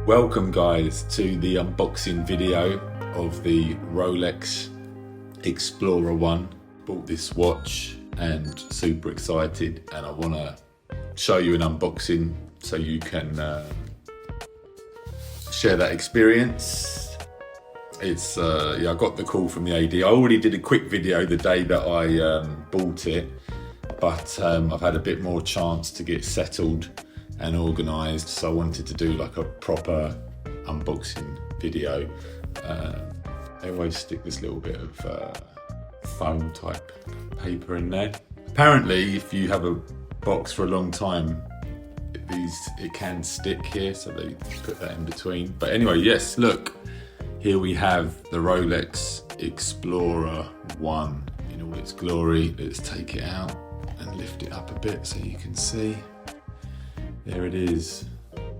Welcome guys to the unboxing video of the Rolex Explorer 1. Bought this watch and super excited, and I want to show you an unboxing so you can share that experience. It's I got the call from the AD. I already did a quick video the day that I bought it, but I've had a bit more chance to get settled and organised, so I wanted to do like a proper unboxing video. I always stick this little bit of foam type paper in there. Apparently if you have a box for a long time, it can stick here, so they put that in between. But anyway, yes, look, here we have the Rolex Explorer 1 in all its glory. Let's take it out and lift it up a bit so you can see. There it is,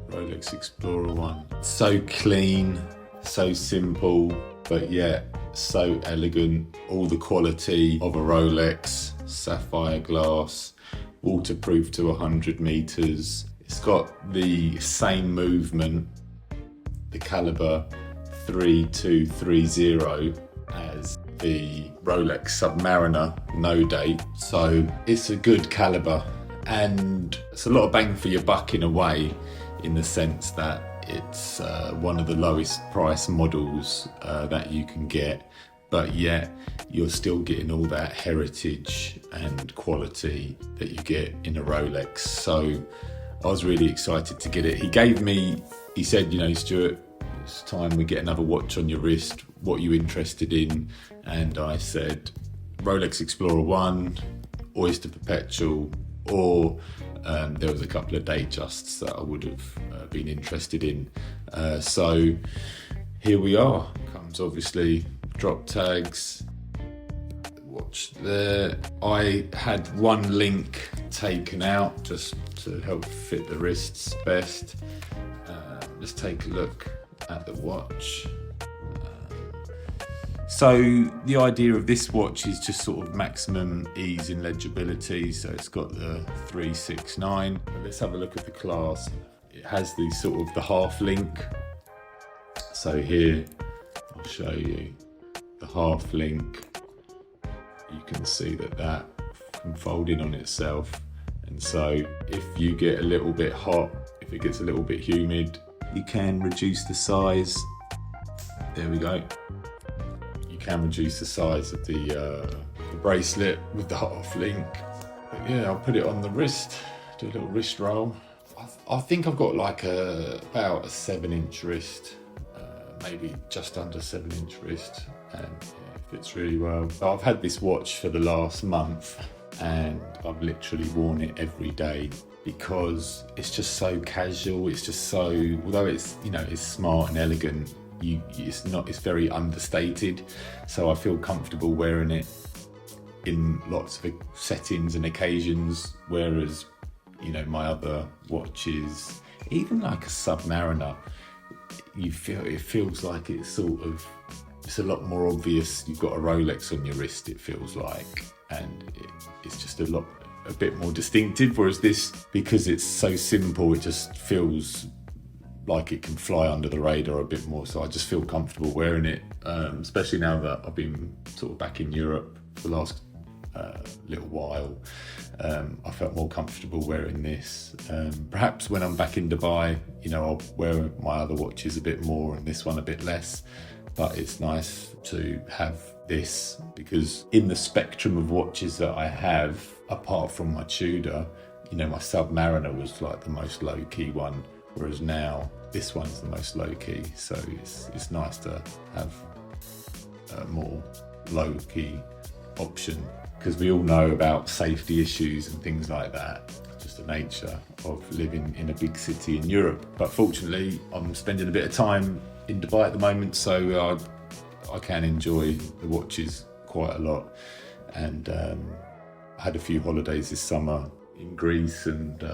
Rolex Explorer 1. So clean, so simple, but yet so elegant. All the quality of a Rolex, sapphire glass, waterproof to 100 meters. It's got the same movement, the caliber 3230 as the Rolex Submariner no date. So it's a good caliber. And it's a lot of bang for your buck in a way, in the sense that it's one of the lowest price models that you can get, but yet you're still getting all that heritage and quality that you get in a Rolex. So I was really excited to get it. He said, you know, Stuart, it's time we get another watch on your wrist. What are you interested in? And I said, Rolex Explorer 1, Oyster Perpetual, or there was a couple of Datejusts that I would have been interested in. So here we are. Comes obviously drop tags, watch there. I had one link taken out just to help fit the wrists best. Let's take a look at the watch. So the idea of this watch is just sort of maximum ease in legibility. So it's got the 369. But let's have a look at the clasp. It has the sort of the half link. So here, I'll show you the half link. You can see that can fold in on itself. And so if you get a little bit hot, if it gets a little bit humid, you can reduce the size. There we go. Can reduce the size of the bracelet with the half link. But yeah, I'll put it on the wrist, do a little wrist roll. I think I've got like about a 7-inch wrist, maybe just under 7-inch wrist, and yeah, it fits really well. I've had this watch for the last month and I've literally worn it every day because it's just so casual. It's just so, although it's, you know, it's smart and elegant, it's very understated, so I feel comfortable wearing it in lots of settings and occasions, whereas, you know, my other watches, even like a Submariner, it feels like it's a lot more obvious you've got a Rolex on your wrist, it feels like, and it's just a bit more distinctive, whereas this, because it's so simple, it just feels like it can fly under the radar a bit more. So I just feel comfortable wearing it, especially now that I've been sort of back in Europe for the last little while. I felt more comfortable wearing this. Perhaps when I'm back in Dubai, you know, I'll wear my other watches a bit more and this one a bit less, but it's nice to have this because in the spectrum of watches that I have, apart from my Tudor, you know, my Submariner was like the most low-key one, whereas now this one's the most low-key, so it's nice to have a more low-key option, because we all know about safety issues and things like that, just the nature of living in a big city in Europe. But fortunately, I'm spending a bit of time in Dubai at the moment, so I can enjoy the watches quite a lot. And I had a few holidays this summer in Greece and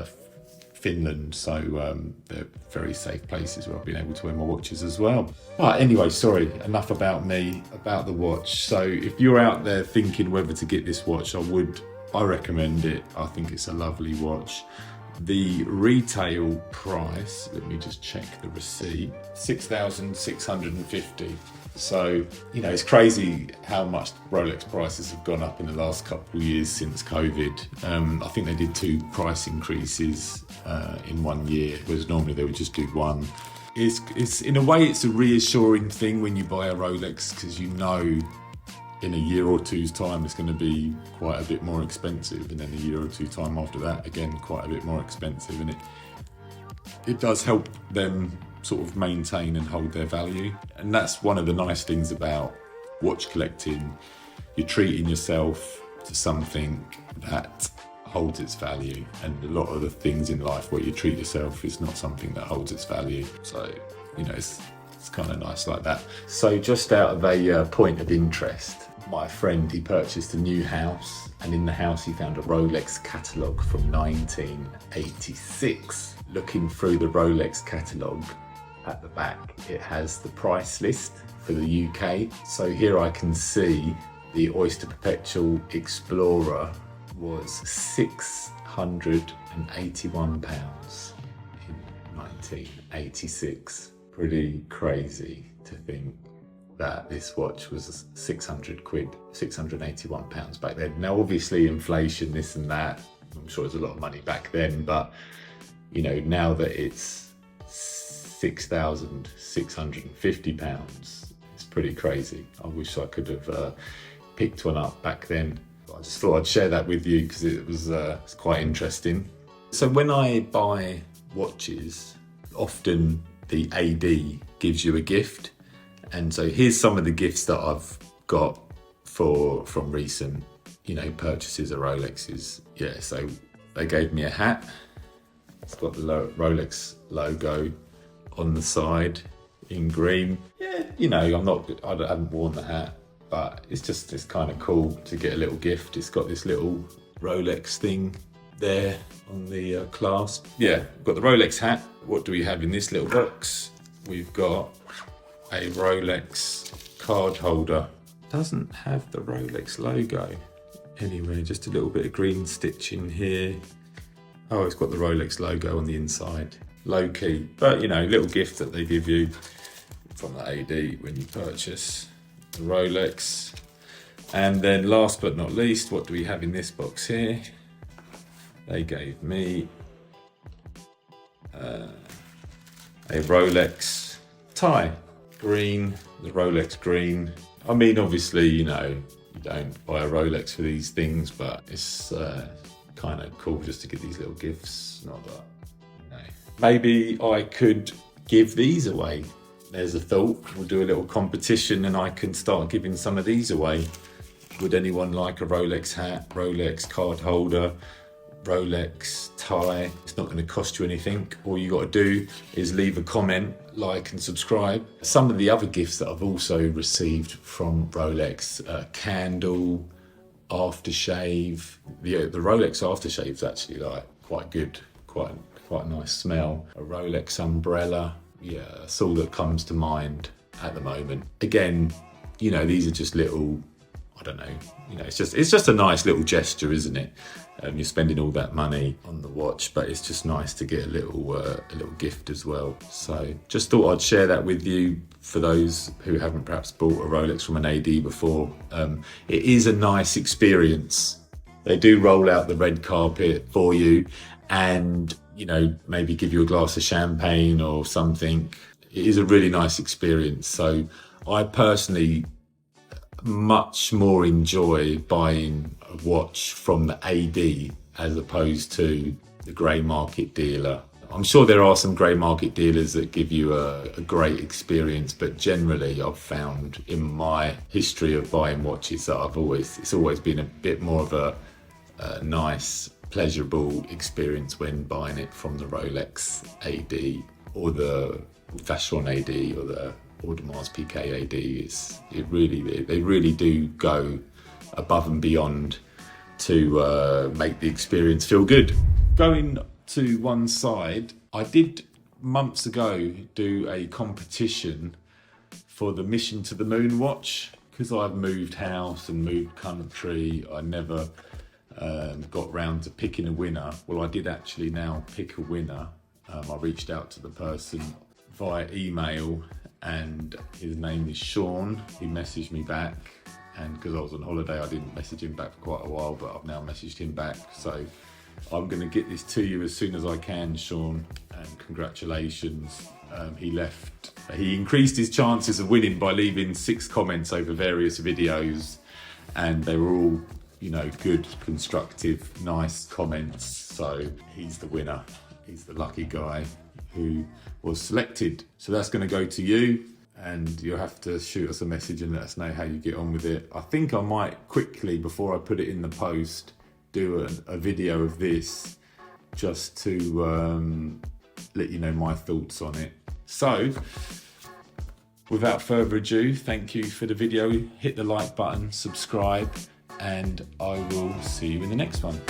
Finland, so they're very safe places where I've been able to wear my watches as well. But anyway, sorry, enough about me, about the watch. So if you're out there thinking whether to get this watch, I recommend it. I think it's a lovely watch. The retail price, let me just check the receipt, 6,650. So, you know, it's crazy how much Rolex prices have gone up in the last couple of years since COVID. I think they did 2 price increases in 1 year, whereas normally they would just do 1. It's in a way, it's a reassuring thing when you buy a Rolex, because you know in a year or two's time it's going to be quite a bit more expensive, and then a year or 2 time after that again quite a bit more expensive, and it does help them sort of maintain and hold their value. And that's one of the nice things about watch collecting. You're treating yourself to something that holds its value, and a lot of the things in life where you treat yourself is not something that holds its value. So, you know, it's kind of nice like that. So just out of a point of interest, my friend, he purchased a new house, and in the house he found a Rolex Catalog from 1986. Looking through the Rolex Catalog, at the back it has the price list for the UK. So here I can see the Oyster Perpetual Explorer was £681 in 1986. Pretty crazy to think that this watch was 600 quid, £681 back then. Now obviously inflation, this and that, I'm sure it's a lot of money back then, but you know, now that it's £6,650, it's pretty crazy. I wish I could have picked one up back then. I just thought I'd share that with you because it was it's quite interesting. So when I buy watches, often the AD gives you a gift. And so here's some of the gifts that I've got from recent, you know, purchases of Rolexes. Yeah, so they gave me a hat. It's got the Rolex logo on the side in green. Yeah, you know, I haven't worn the hat, but it's kind of cool to get a little gift. It's got this little Rolex thing there on the clasp. Yeah, got the Rolex hat. What do we have in this little box? We've got a Rolex card holder. Doesn't have the Rolex logo anywhere, just a little bit of green stitching here. Oh, it's got the Rolex logo on the inside. Low key, but you know, little gift that they give you from the AD when you purchase the Rolex. And then last but not least, what do we have in this box here? They gave me a Rolex tie. Green, the Rolex green. I mean, obviously, you know, you don't buy a Rolex for these things, but it's kind of cool just to get these little gifts. Not that, you know. Maybe I could give these away. There's a thought. We'll do a little competition and I can start giving some of these away. Would anyone like a Rolex hat, Rolex card holder, Rolex tie? It's not going to cost you anything. All you got to do is leave a comment, like and subscribe. Some of the other gifts that I've also received from Rolex, candle, aftershave. The Rolex aftershave is actually like quite good, quite a nice smell. A Rolex umbrella. Yeah, that's all that comes to mind at the moment. Again, you know, these are just little, I don't know, you know, it's just a nice little gesture, isn't it? You're spending all that money on the watch, but it's just nice to get a little gift as well. So just thought I'd share that with you for those who haven't perhaps bought a Rolex from an AD before. It is a nice experience. They do roll out the red carpet for you and, you know, maybe give you a glass of champagne or something. It is a really nice experience. So I personally much more enjoy buying a watch from the AD as opposed to the grey market dealer. I'm sure there are some grey market dealers that give you a great experience, but generally I've found in my history of buying watches that it's always been a bit more of a nice, pleasurable experience when buying it from the Rolex AD or the Vacheron AD or the Audemars Piguet AD. They really do go above and beyond to make the experience feel good. Going to one side, I did months ago do a competition for the Mission to the Moon watch. Because I've moved house and moved country, I never got round to picking a winner. Well, I did actually now pick a winner. I reached out to the person via email, and his name is Sean. He messaged me back, and because I was on holiday I didn't message him back for quite a while, but I've now messaged him back. So I'm going to get this to you as soon as I can, Sean, and congratulations. He increased his chances of winning by leaving 6 comments over various videos, and they were all, you know, good, constructive, nice comments. So he's the winner. He's the lucky guy who was selected. So that's going to go to you, and you'll have to shoot us a message and let us know how you get on with it. I think I might quickly, before I put it in the post, do a video of this just to let you know my thoughts on it. So without further ado, thank you for the video. Hit the like button, subscribe, and I will see you in the next one.